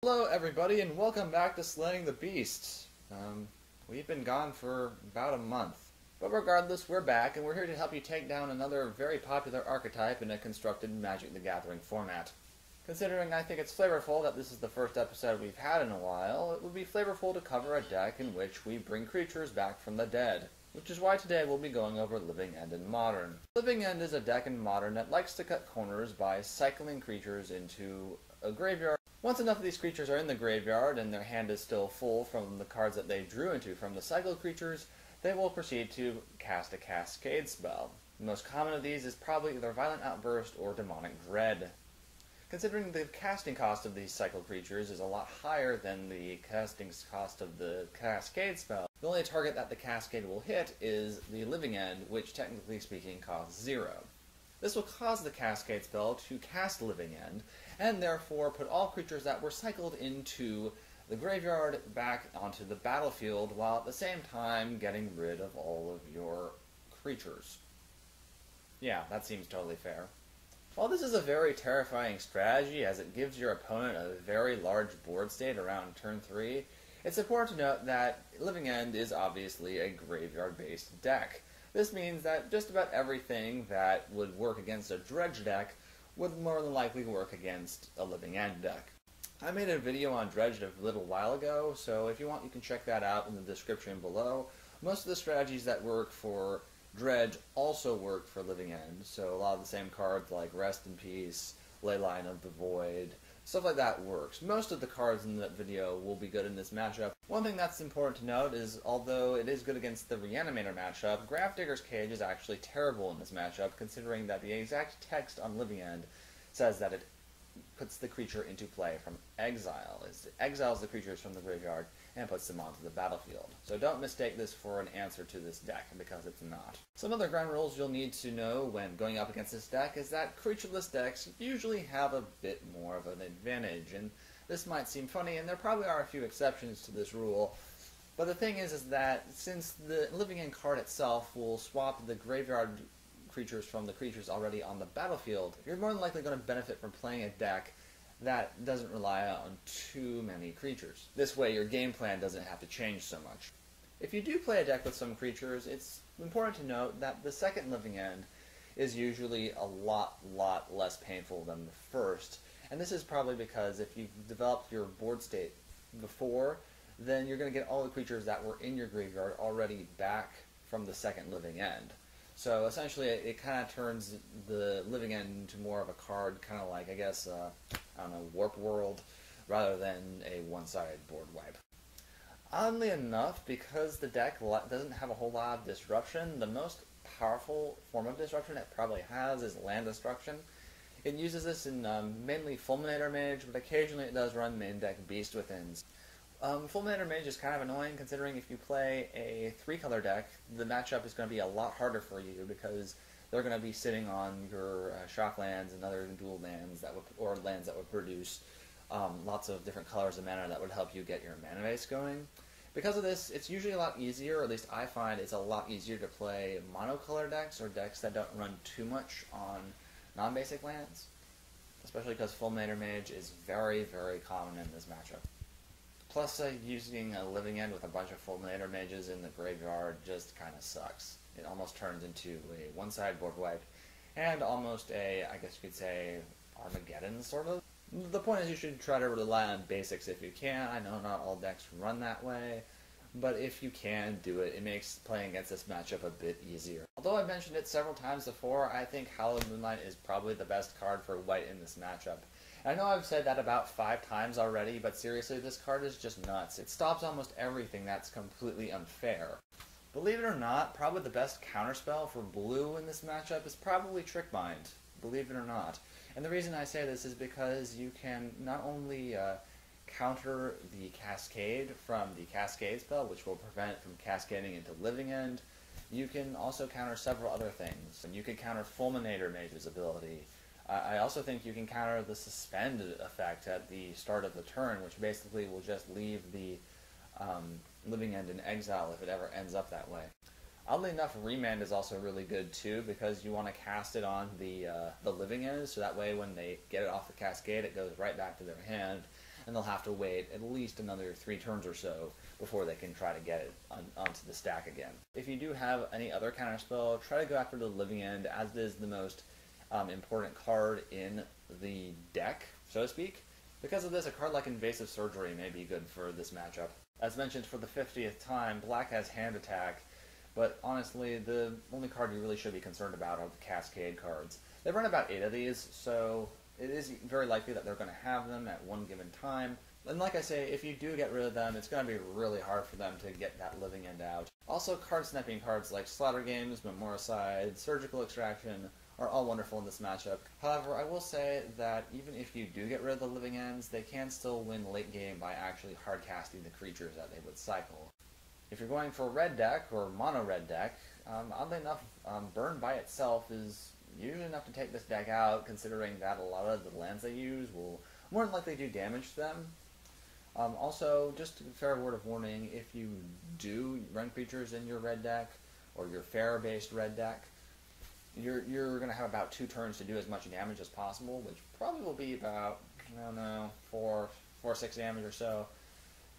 Hello everybody and welcome back to Slaying the Beast. We've been gone for about a month. But regardless, we're back and we're here to help you take down another very popular archetype in a constructed Magic the Gathering format. Considering I think it's flavorful that this is the first episode we've had in a while, it would be flavorful to cover a deck in which we bring creatures back from the dead. Which is why today we'll be going over Living End in Modern. Living End is a deck in Modern that likes to cut corners by cycling creatures into a graveyard. Once enough of these creatures are in the graveyard and their hand is still full from the cards that they drew into from the cycled creatures, they will proceed to cast a Cascade spell. The most common of these is probably either Violent Outburst or Demonic Dread. Considering the casting cost of these cycled creatures is a lot higher than the casting cost of the Cascade spell, the only target that the Cascade will hit is the Living End, which technically speaking costs 0. This will cause the Cascade spell to cast Living End, and therefore put all creatures that were cycled into the graveyard back onto the battlefield, while at the same time getting rid of all of your creatures. Yeah, that seems totally fair. While this is a very terrifying strategy, as it gives your opponent a very large board state around turn 3, it's important to note that Living End is obviously a graveyard-based deck. This means that just about everything that would work against a Dredge deck would more than likely work against a Living End deck. I made a video on Dredge a little while ago, so if you want you can check that out in the description below. Most of the strategies that work for Dredge also work for Living End, so a lot of the same cards like Rest in Peace, Leyline of the Void, stuff like that works. Most of the cards in that video will be good in this matchup. One thing that's important to note is, although it is good against the Reanimator matchup, Gravedigger's Cage is actually terrible in this matchup, considering that the exact text on Living End says that it puts the creature into play from exile. It exiles the creatures from the graveyard and puts them onto the battlefield. So don't mistake this for an answer to this deck, because it's not. Some other ground rules you'll need to know when going up against this deck is that creatureless decks usually have a bit more of an advantage, and this might seem funny, and there probably are a few exceptions to this rule, but the thing is that since the Living End card itself will swap the graveyard creatures from the creatures already on the battlefield, you're more than likely going to benefit from playing a deck that doesn't rely on too many creatures. This way your game plan doesn't have to change so much. If you do play a deck with some creatures, it's important to note that the second Living End is usually a lot less painful than the first, and this is probably because if you've developed your board state before, then you're going to get all the creatures that were in your graveyard already back from the second Living End. So essentially, it kind of turns the Living End into more of a card, kind of like, I guess, I don't know, Warp World, rather than a one-sided board wipe. Oddly enough, because the deck doesn't have a whole lot of disruption, the most powerful form of disruption it probably has is land destruction. It uses this in mainly Fulminator Mage, but occasionally it does run main deck Beast Withins. Fulminator Mage is kind of annoying, considering if you play a 3-color deck, the matchup is going to be a lot harder for you because they're going to be sitting on your shock lands and other dual lands or lands that would produce lots of different colors of mana that would help you get your mana base going. Because of this, it's usually a lot easier, or at least I find it's a lot easier to play monocolor decks or decks that don't run too much on non-basic lands, especially because Fulminator Mage is very common in this matchup. Plus, using a Living End with a bunch of Fulminator Mages in the graveyard just kind of sucks. It almost turns into a one-sided board wipe, and almost a, I guess you could say, Armageddon, sort of. The point is you should try to rely on basics if you can. I know not all decks run that way, but if you can do it, it makes playing against this matchup a bit easier. Although I've mentioned it several times before, I think Hallowed Moonlight is probably the best card for white in this matchup. I know I've said that about 5 times already, but seriously, this card is just nuts. It stops almost everything that's completely unfair. Believe it or not, probably the best counterspell for blue in this matchup is probably Trick Bind. Believe it or not. And the reason I say this is because you can not only counter the Cascade from the Cascade spell, which will prevent it from cascading into Living End, you can also counter several other things. And you can counter Fulminator Mage's ability. I also think you can counter the Suspend effect at the start of the turn, which basically will just leave the Living End in exile if it ever ends up that way. Oddly enough, Remand is also really good too, because you want to cast it on the Living End, so that way when they get it off the Cascade, it goes right back to their hand. and they'll have to wait at least another 3 turns or so before they can try to get it onto the stack again. If you do have any other counterspell, try to go after the Living End, as it is the most important card in the deck, so to speak. Because of this, a card like Invasive Surgery may be good for this matchup. As mentioned for the 50th time, black has Hand Attack, but honestly, the only card you really should be concerned about are the Cascade cards. They run about 8 of these, so it is very likely that they're going to have them at one given time. And like I say, if you do get rid of them, it's going to be really hard for them to get that Living End out. Also, card-sniping cards like Slaughter Games, Memoricide, Surgical Extraction are all wonderful in this matchup. However, I will say that even if you do get rid of the Living Ends, they can still win late game by actually hard-casting the creatures that they would cycle. If you're going for a red deck, or mono-red deck, oddly enough, Burn by itself is usually enough to take this deck out, considering that a lot of the lands they use will more than likely do damage to them. Also, just a fair word of warning, if you do run creatures in your red deck, or your fair-based red deck, you're going to have about 2 turns to do as much damage as possible, which probably will be about, I don't know, 4 or 6 damage or so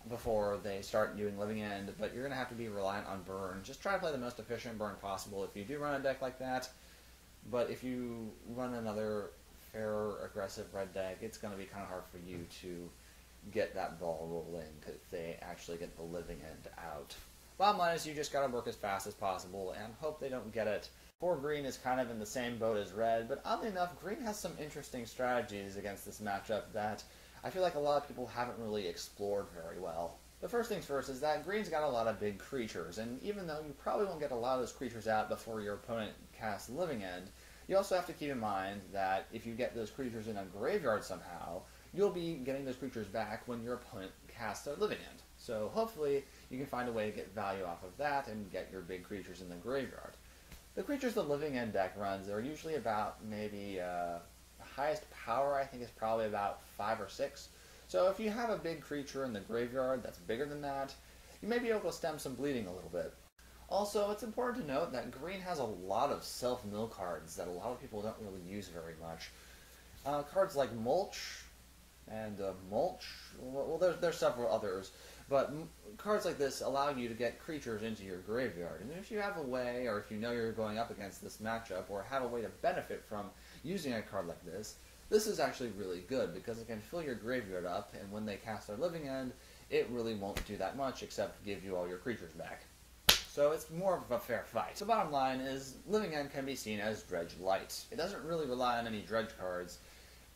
before they start doing Living End, but you're going to have to be reliant on Burn. Just try to play the most efficient Burn possible if you do run a deck like that, but if you run another fair, aggressive red deck, it's going to be kind of hard for you to get that ball rolling if they actually get the Living End out. Bottom line is you just got to work as fast as possible and hope they don't get it. Poor green is kind of in the same boat as red, but oddly enough, green has some interesting strategies against this matchup that I feel like a lot of people haven't really explored very well. The first things first is that green's got a lot of big creatures, and even though you probably won't get a lot of those creatures out before your opponent casts Living End, you also have to keep in mind that if you get those creatures in a graveyard somehow, you'll be getting those creatures back when your opponent casts their Living End. So hopefully you can find a way to get value off of that and get your big creatures in the graveyard. The creatures the Living End deck runs are usually about maybe the highest power I think is probably about 5 or 6. So if you have a big creature in the graveyard that's bigger than that, you may be able to stem some bleeding a little bit. Also, it's important to note that green has a lot of self-mill cards that a lot of people don't really use very much. Cards like Mulch and Mulch, well there's several others, but cards like this allow you to get creatures into your graveyard. And if you have a way, or if you know you're going up against this matchup, or have a way to benefit from using a card like this, this is actually really good because it can fill your graveyard up, and when they cast their Living End, it really won't do that much except give you all your creatures back. So it's more of a fair fight. The bottom line is Living End can be seen as Dredge Light. It doesn't really rely on any Dredge cards,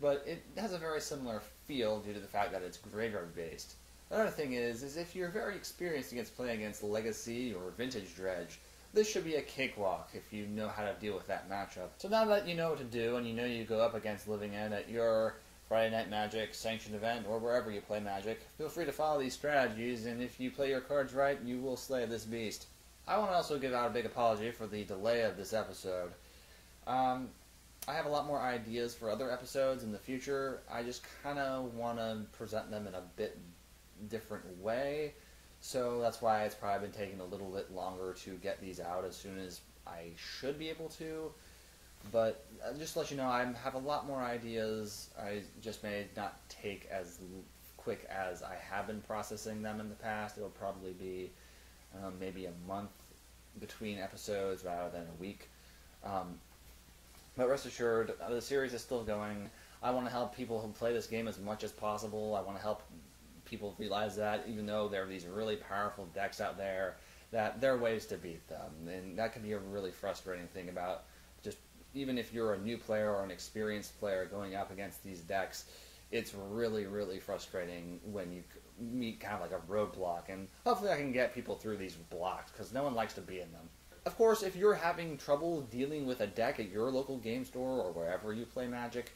but it has a very similar feel due to the fact that it's graveyard based. Another thing is if you're very experienced against playing against Legacy or Vintage Dredge, this should be a cakewalk if you know how to deal with that matchup. So now that you know what to do, and you know you go up against Living End at your Friday Night Magic, Sanctioned Event, or wherever you play Magic, feel free to follow these strategies, and if you play your cards right, you will slay this beast. I want to also give out a big apology for the delay of this episode. I have a lot more ideas for other episodes in the future. I just kind of want to present them in a bit different way, so that's why it's probably been taking a little bit longer to get these out as soon as I should be able to. But just to let you know, I have a lot more ideas. I just may not take as quick as I have been processing them in the past. It'll probably be maybe a month between episodes rather than a week. But rest assured, the series is still going. I want to help people who play this game as much as possible. I want to help people realize that, even though there are these really powerful decks out there, that there are ways to beat them. And that can be a really frustrating thing about just, even if you're a new player or an experienced player going up against these decks, it's really, really frustrating when you meet kind of like a roadblock. And hopefully I can get people through these blocks, because no one likes to be in them. Of course, if you're having trouble dealing with a deck at your local game store or wherever you play Magic,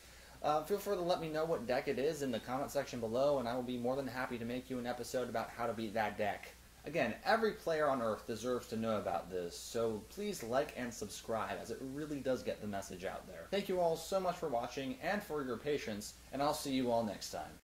feel free to let me know what deck it is in the comment section below, and I will be more than happy to make you an episode about how to beat that deck. Again, every player on Earth deserves to know about this, so please like and subscribe, as it really does get the message out there. Thank you all so much for watching and for your patience, and I'll see you all next time.